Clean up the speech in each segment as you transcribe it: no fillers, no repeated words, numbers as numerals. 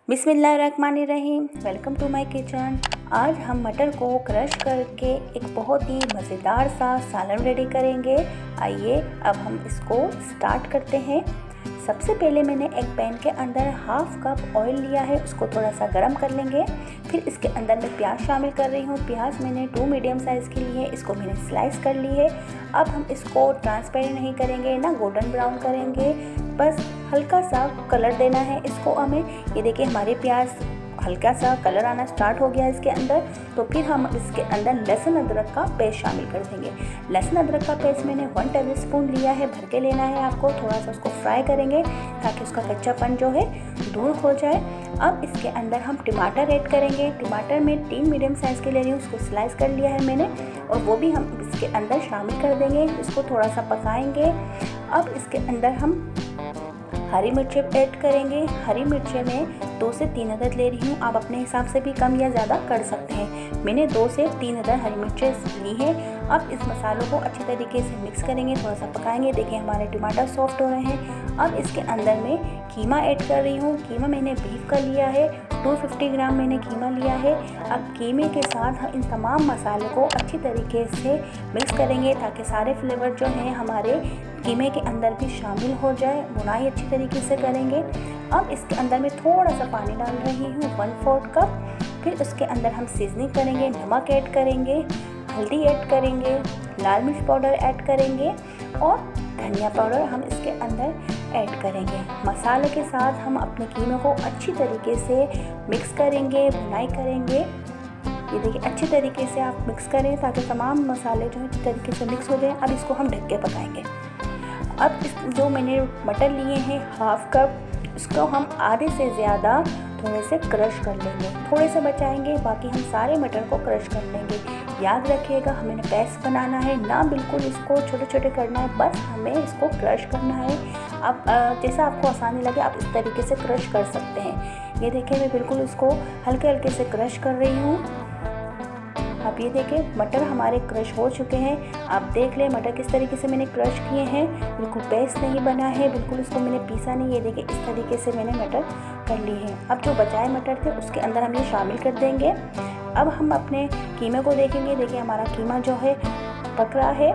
बिस्मिल्लाहिर्रहमानिर्रहीम। Welcome to my kitchen. आज हम मटर को क्रश करके एक बहुत ही मज़ेदार सा सालन रेडी करेंगे। आइए अब हम इसको स्टार्ट करते हैं। सबसे पहले मैंने एक पैन के अंदर हाफ कप ऑयल लिया है, उसको थोड़ा सा गर्म कर लेंगे। फिर इसके अंदर मैं प्याज शामिल कर रही हूँ। प्याज मैंने 2 मीडियम साइज़ की ली है, इसको मैंने स्लाइस कर ली है। अब हम इसको ट्रांसपेरेंट नहीं करेंगे, ना गोल्डन ब्राउन करेंगे, बस हल्का सा कलर देना है इसको हमें। ये देखिए हमारे प्याज हल्का सा कलर आना स्टार्ट हो गया इसके अंदर। तो फिर हम इसके अंदर लहसुन अदरक का पेस्ट शामिल कर देंगे। लहसुन अदरक का पेस्ट मैंने 1 टेबलस्पून लिया है, भर के लेना है आपको। थोड़ा सा उसको फ्राई करेंगे ताकि उसका कच्चापन जो है दूर हो जाए। अब इसके अंदर हम टमाटर ऐड करेंगे। टमाटर मैं 3 मीडियम साइज़ के ले रही हूँ, उसको स्लाइस कर लिया है मैंने, और वो भी हम इसके अंदर शामिल कर देंगे। इसको थोड़ा सा पकाएंगे। अब इसके अंदर हम हरी मिर्चें ऐड करेंगे। हरी मिर्चें मैं 2 से 3 अदद ले रही हूँ, आप अपने हिसाब से भी कम या ज़्यादा कर सकते हैं। मैंने 2 से 3 अदद हरी मिर्चें ली हैं। अब इस मसालों को अच्छे तरीके से मिक्स करेंगे, थोड़ा सा पकाएंगे। देखिए हमारे टमाटर सॉफ्ट हो रहे हैं। अब इसके अंदर मैं कीमा ऐड कर रही हूँ। कीमा मैंने बीफ का लिया है, 250 ग्राम मैंने कीमा लिया है। अब कीमे के साथ हम इन तमाम मसालों को अच्छी तरीके से मिक्स करेंगे ताकि सारे फ्लेवर जो हैं हमारे कीमे के अंदर भी शामिल हो जाए। भुनाई अच्छी तरीके से करेंगे। अब इसके अंदर मैं थोड़ा सा पानी डाल रही हूँ, 1/4 कप। फिर उसके अंदर हम सीजनिंग करेंगे, नमक ऐड करेंगे, हल्दी ऐड करेंगे, लाल मिर्च पाउडर ऐड करेंगे और धनिया पाउडर हम इसके अंदर ऐड करेंगे। मसाले के साथ हम अपने कीमे को अच्छी तरीके से मिक्स करेंगे, भुनाई करेंगे। ये देखिए अच्छी तरीके से आप मिक्स करें ताकि तमाम मसाले जो है अच्छी तरीके से मिक्स हो जाए। अब इसको हम ढक के पकाएंगे। अब जो मैंने मटर लिए हैं हाफ कप, इसको हम आधे से ज़्यादा थोड़े से क्रश कर लेंगे। थोड़े से बचाएंगे, बाकी हम सारे मटर को क्रश कर लेंगे। याद रखिएगा हमें पेस्ट बनाना है, ना बिल्कुल इसको छोटे छोटे करना है, बस हमें इसको क्रश करना है। आप जैसा आपको आसानी लगे आप इस तरीके से क्रश कर सकते हैं। ये देखिए मैं बिल्कुल इसको हल्के हल्के से क्रश कर रही हूँ। आप ये देखें मटर हमारे क्रश हो चुके हैं। आप देख लें मटर किस तरीके से मैंने क्रश किए हैं, बिल्कुल पेस्ट नहीं बना है, बिल्कुल इसको मैंने पीसा नहीं। ये देखिए इस तरीके से मैंने मटर कर लिए हैं। अब जो बचाए मटर थे उसके अंदर हम ये शामिल कर देंगे। अब हम अपने कीमे को देखेंगे। देखिए हमारा कीमा जो है पक रहा है,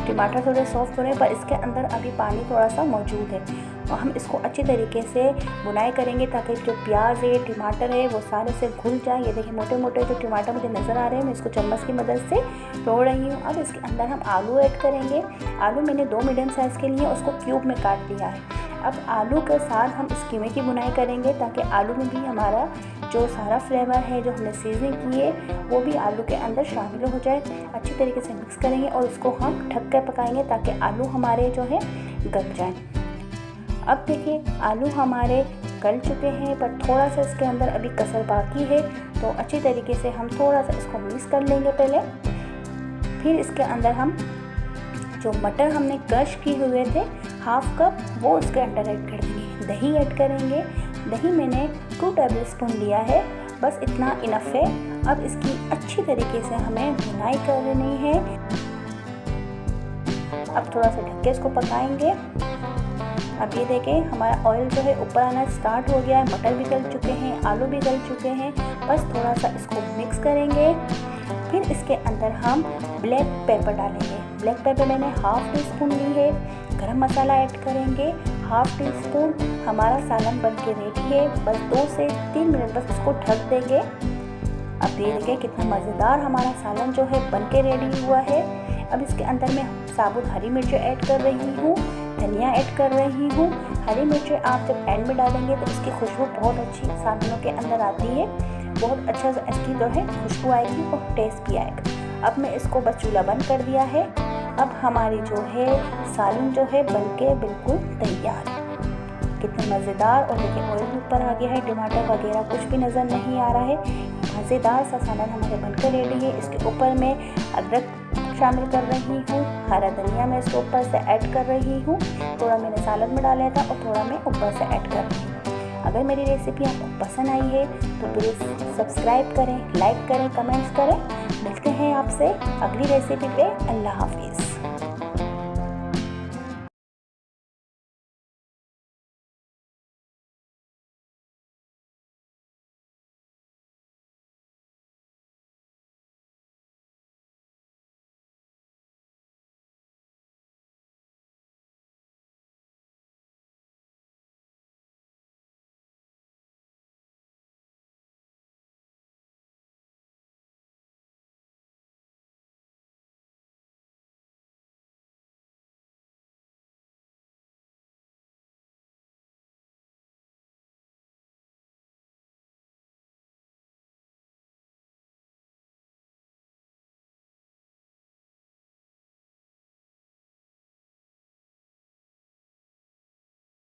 टमाटर थोड़े सॉफ्ट हो रहे हैं, पर इसके अंदर अभी पानी थोड़ा सा मौजूद है। और हम इसको अच्छी तरीके से बुनाई करेंगे ताकि जो प्याज है टमाटर है वो सारे से घुल जाए। ये देखिए मोटे मोटे जो टमाटर मुझे नज़र आ रहे हैं, मैं इसको चम्मच की मदद से तोड़ रही हूँ। अब इसके अंदर हम आलू ऐड करेंगे। आलू मैंने 2 मीडियम साइज़ के लिए उसको क्यूब में काट लिया है। अब आलू के साथ हम इस कीमे की बुनाई करेंगे ताकि आलू में भी हमारा जो सारा फ्लेवर है जो हमने सीजनिंग की है वो भी आलू के अंदर शामिल हो जाए। अच्छी तरीके से मिक्स करेंगे और इसको हम ढक कर पकाएंगे ताकि आलू हमारे जो है गल जाएं। अब देखिए आलू हमारे गल चुके हैं, पर थोड़ा सा इसके अंदर अभी कसर बाकी है, तो अच्छी तरीके से हम थोड़ा सा इसको मिक्स कर लेंगे पहले। फिर इसके अंदर हम जो मटर हमने क्रश किए हुए थे हाफ कप, वो इसके अंदर ऐड कर देंगे। दही ऐड करेंगे। दही मैंने 2 टेबलस्पून लिया है, बस इतना इनफ है। अब इसकी अच्छी तरीके से हमें भुनाई करनी है। अब थोड़ा सा ढक के इसको पकाएंगे। अब ये देखें हमारा ऑयल जो है ऊपर आना स्टार्ट हो गया है, मटर भी गल चुके हैं, आलू भी गल चुके हैं। बस थोड़ा सा इसको मिक्स करेंगे। फिर इसके अंदर हम ब्लैक पेपर डालेंगे। ब्लैक पेपर मैंने हाफ टी स्पून ली है। गरम मसाला ऐड करेंगे, हाफ टी स्पून। हमारा सालन बन के रेडी है। बस 2 से 3 मिनट बस इसको ढक देंगे। अब ये देखिए कितना मज़ेदार हमारा सालन जो है बन के रेडी हुआ है। अब इसके अंदर मैं साबुत हरी मिर्चें ऐड कर रही हूँ, धनिया ऐड कर रही हूँ। हरी मिर्चें आप जब एंड में डालेंगे तो इसकी खुशबू बहुत अच्छी सालनों के अंदर आती है, बहुत अच्छा इसकी जो है खुशबू आएगी और टेस्ट भी आएगा। अब मैं इसको बस चूल्हा बंद कर दिया है। अब हमारी जो है सालन जो है बनके बिल्कुल तैयार है। कितने मज़ेदार, और देखिए ऑयल भी ऊपर आ गया है, टमाटर वगैरह कुछ भी नज़र नहीं आ रहा है। मज़ेदार सा सालन हमारे बनकर रेडी है। इसके ऊपर मैं अदरक शामिल कर रही हूँ, हरा धनिया मैं इसके ऊपर से ऐड कर रही हूँ। थोड़ा मैंने सालन में डाला था और थोड़ा मैं ऊपर से ऐड कर रही हूँ। अगर मेरी रेसिपी आपको पसंद आई है तो प्लीज़ सब्सक्राइब करें, लाइक करें, कमेंट्स करें। मिलते हैं आपसे अगली रेसिपी पे। अल्लाह हाफिज़।